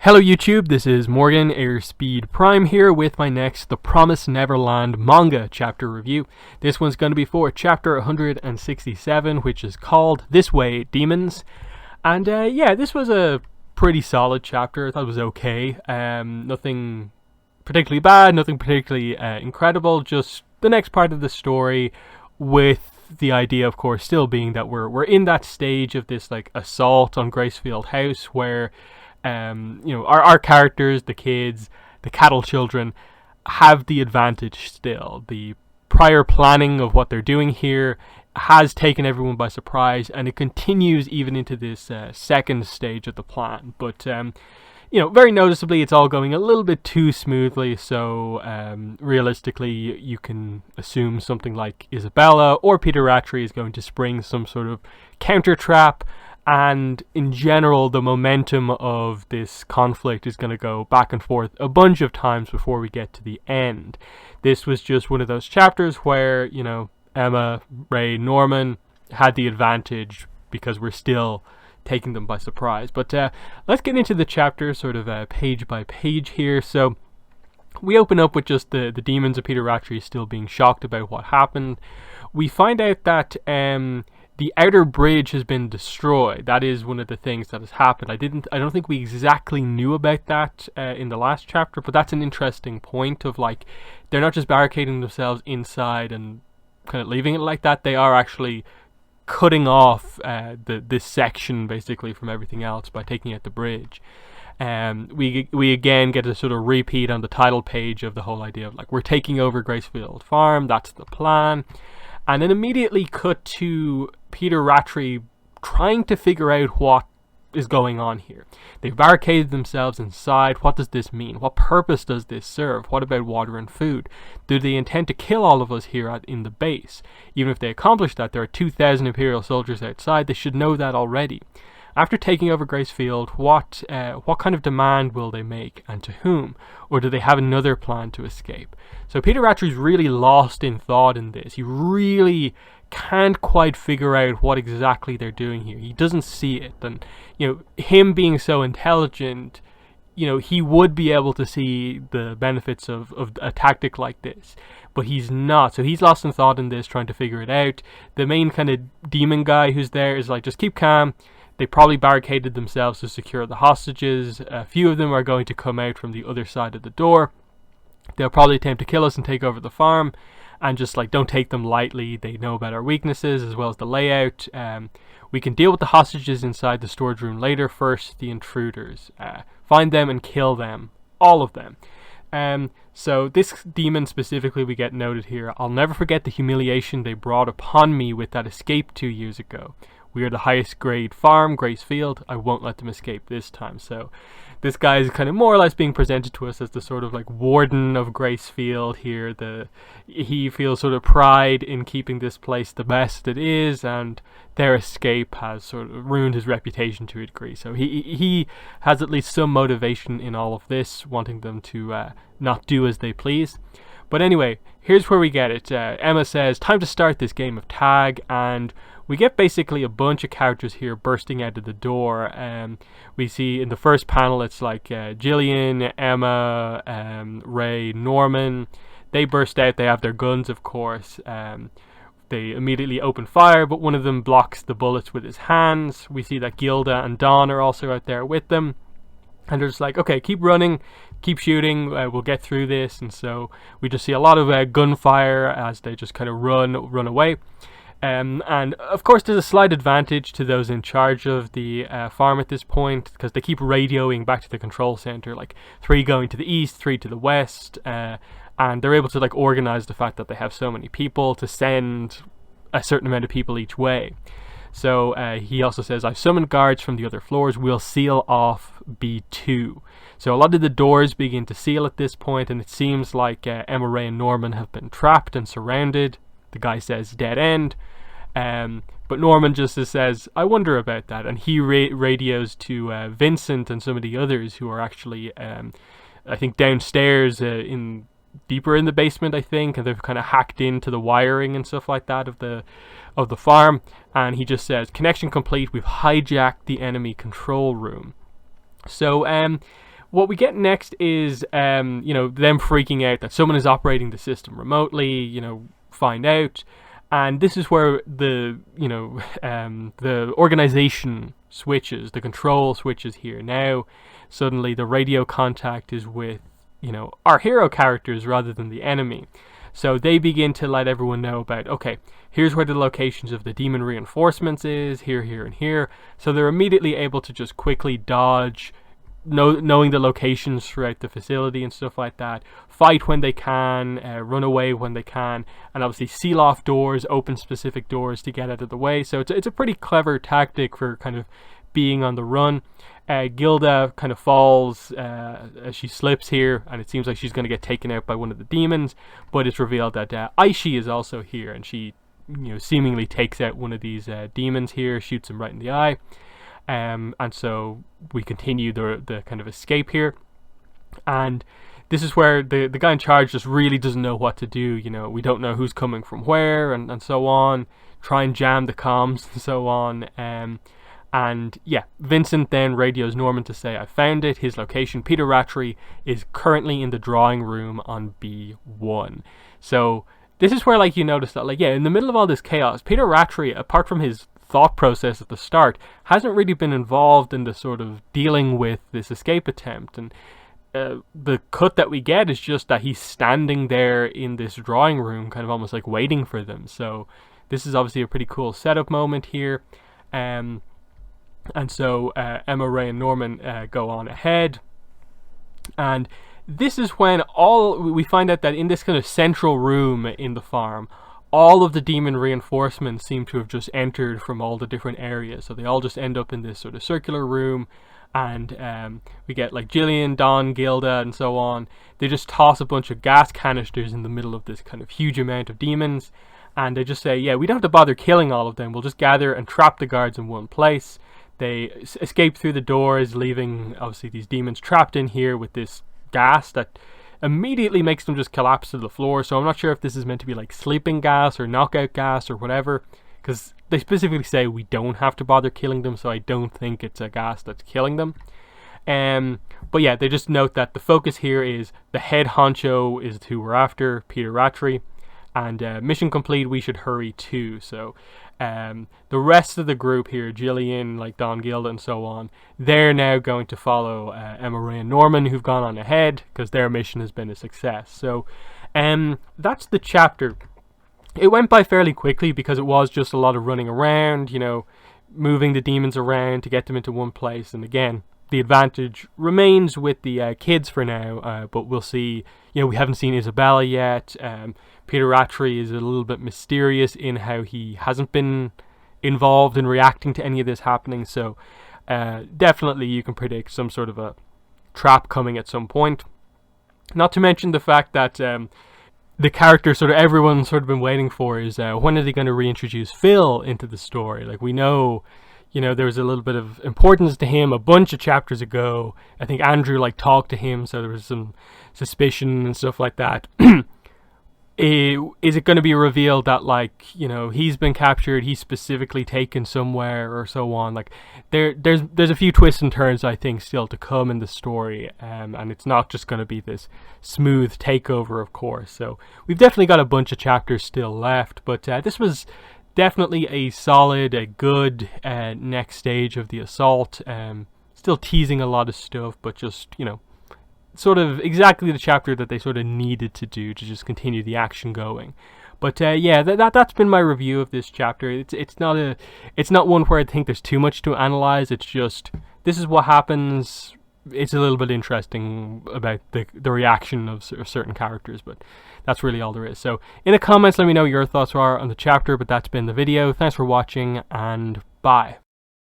Hello YouTube, this is Morgan Airspeed Prime here with my next The Promised Neverland Manga chapter review. This one's going to be for chapter 167, which is called This Way, Demons. And this was a pretty solid chapter. I thought it was okay. Nothing particularly bad, nothing particularly incredible, just the next part of the story, with the idea, of course, still being that we're in that stage of this like assault on Gracefield House where our characters, the kids, the cattle children, have the advantage still. The prior planning of what they're doing here has taken everyone by surprise, and it continues even into this second stage of the plan. But, very noticeably, it's all going a little bit too smoothly, so realistically, you can assume something like Isabella or Peter Rattray is going to spring some sort of counter trap. And in general, the momentum of this conflict is going to go back and forth a bunch of times before we get to the end. This was just one of those chapters where, Emma, Ray, Norman had the advantage because we're still taking them by surprise. But let's get into the chapter sort of page by page here. So we open up with just the demons of Peter Rattray still being shocked about what happened. We find out that the outer bridge has been destroyed. That is one of the things that has happened. I don't think we exactly knew about that in the last chapter, but that's an interesting point of like, they're not just barricading themselves inside and kind of leaving it like that. They are actually cutting off this section basically from everything else by taking out the bridge. We again get a sort of repeat on the title page of the whole idea of like, we're taking over Gracefield Farm. That's the plan. And then immediately cut to Peter Rattray trying to figure out what is going on here. They've barricaded themselves inside. What does this mean? What purpose does this serve? What about water and food? Do they intend to kill all of us here in the base? Even if they accomplish that, there are 2,000 Imperial soldiers outside. They should know that already. After taking over Gracefield, what kind of demand will they make, and to whom? Or do they have another plan to escape? So Peter Rattray's really lost in thought in this. He really can't quite figure out what exactly they're doing here. He doesn't see it. And, him being so intelligent, he would be able to see the benefits of a tactic like this. But he's not. So he's lost in thought in this, trying to figure it out. The main kind of demon guy who's there is like, just keep calm. They probably barricaded themselves to secure the hostages. A few of them are going to come out from the other side of the door. They'll probably attempt to kill us and take over the farm. And just like, don't take them lightly. They know about our weaknesses as well as the layout. We can deal with the hostages inside the storage room later. First, the intruders. Find them and kill them. All of them. So this demon specifically we get noted here. I'll never forget the humiliation they brought upon me with that escape 2 years ago. We are the highest grade farm, Gracefield. I won't let them escape this time. So this guy is kind of more or less being presented to us as the sort of like warden of Gracefield here. He feels sort of pride in keeping this place the best it is, and their escape has sort of ruined his reputation to a degree. So he has at least some motivation in all of this, wanting them to not do as they please. But anyway, here's where we get it. Emma says, time to start this game of tag, and we get basically a bunch of characters here bursting out of the door. We see in the first panel, it's like Jillian, Emma, Ray, Norman. They burst out. They have their guns, of course. They immediately open fire, but one of them blocks the bullets with his hands. We see that Gilda and Dawn are also out there with them. And they're just like, okay, keep running, keep shooting, we'll get through this. And so we just see a lot of gunfire as they just kind of run away. And of course there's a slight advantage to those in charge of the farm at this point, because they keep radioing back to the control center, like 3 going to the east, 3 to the west, and they're able to like organize the fact that they have so many people to send a certain amount of people each way. So he also says, I've summoned guards from the other floors. We'll seal off B2. So a lot of the doors begin to seal at this point, and it seems like Emma, Ray, and Norman have been trapped and surrounded. The guy says, dead end. But Norman just says, I wonder about that. And he radios to Vincent and some of the others who are actually, I think, downstairs deeper in the basement, I think, and they've kind of hacked into the wiring and stuff like that of the farm. And he just says, connection complete, we've hijacked the enemy control room. So what we get next is, you know, them freaking out that someone is operating the system remotely, you know, find out. And this is where the, you know, the organization switches, the control switches here. Now, suddenly the radio contact is with, you know, our hero characters rather than the enemy. So they begin to let everyone know about, okay, here's where the locations of the demon reinforcements is, here, here, and here. So they're immediately able to just quickly dodge, knowing the locations throughout the facility and stuff like that, fight when they can, run away when they can, and obviously seal off doors, open specific doors to get out of the way. So it's a pretty clever tactic for kind of being on the run. Gilda kind of falls as she slips here, and it seems like she's going to get taken out by one of the demons, but it's revealed that Aishi is also here, and she, you know, seemingly takes out one of these demons here, shoots him right in the eye. And so we continue the kind of escape here, and this is where the guy in charge just really doesn't know what to do. You know, we don't know who's coming from where, and so on. Try and jam the comms and so on. And yeah, Vincent then radios Norman to say, I found it, his location. Peter Rattray is currently in the drawing room on B1. So this is where, like, you notice that, like, yeah, in the middle of all this chaos, Peter Rattray, apart from his thought process at the start, hasn't really been involved in the sort of dealing with this escape attempt. And the cut that we get is just that he's standing there in this drawing room, kind of almost like waiting for them. So this is obviously a pretty cool setup moment here. And so Emma, Ray, and Norman go on ahead, and this is when we find out that in this kind of central room in the farm, all of the demon reinforcements seem to have just entered from all the different areas. So they all just end up in this sort of circular room, and we get like Jillian, Don, Gilda, and so on. They just toss a bunch of gas canisters in the middle of this kind of huge amount of demons, and they just say, yeah, we don't have to bother killing all of them, we'll just gather and trap the guards in one place. They escape through the doors, leaving obviously these demons trapped in here with this gas that immediately makes them just collapse to the floor. So I'm not sure if this is meant to be like sleeping gas or knockout gas or whatever, because they specifically say we don't have to bother killing them, so I don't think it's a gas that's killing them. But yeah, they just note that the focus here is the head honcho is who we're after, Peter Rattray, and mission complete, we should hurry too. So the rest of the group here, Jillian, like Don, Gilda, and so on, they're now going to follow Emma, Ray, and Norman, who've gone on ahead because their mission has been a success. So that's the chapter. It went by fairly quickly because it was just a lot of running around, you know, moving the demons around to get them into one place. And again, the advantage remains with the kids for now, but we'll see. You know, we haven't seen Isabella yet. Peter Rattray is a little bit mysterious in how he hasn't been involved in reacting to any of this happening. So definitely you can predict some sort of a trap coming at some point. Not to mention the fact that the character sort of everyone's sort of been waiting for is when are they going to reintroduce Phil into the story? Like, we know, you know, there was a little bit of importance to him a bunch of chapters ago. I think Andrew like talked to him, so there was some suspicion and stuff like that. Is it going to be revealed that, like, you know, he's been captured, he's specifically taken somewhere or so on? Like, there's a few twists and turns, I think, still to come in the story, and it's not just going to be this smooth takeover, of course. So we've definitely got a bunch of chapters still left, but this was definitely a solid, a good next stage of the assault. Still teasing a lot of stuff, but just, you know, sort of exactly the chapter that they sort of needed to do to just continue the action going. But yeah, that's been my review of this chapter. It's not one where I think there's too much to analyze. It's just, this is what happens. It's a little bit interesting about the reaction of certain characters, but that's really all there is. So in the comments, let me know your thoughts are on the chapter, but that's been the video. Thanks for watching, and bye.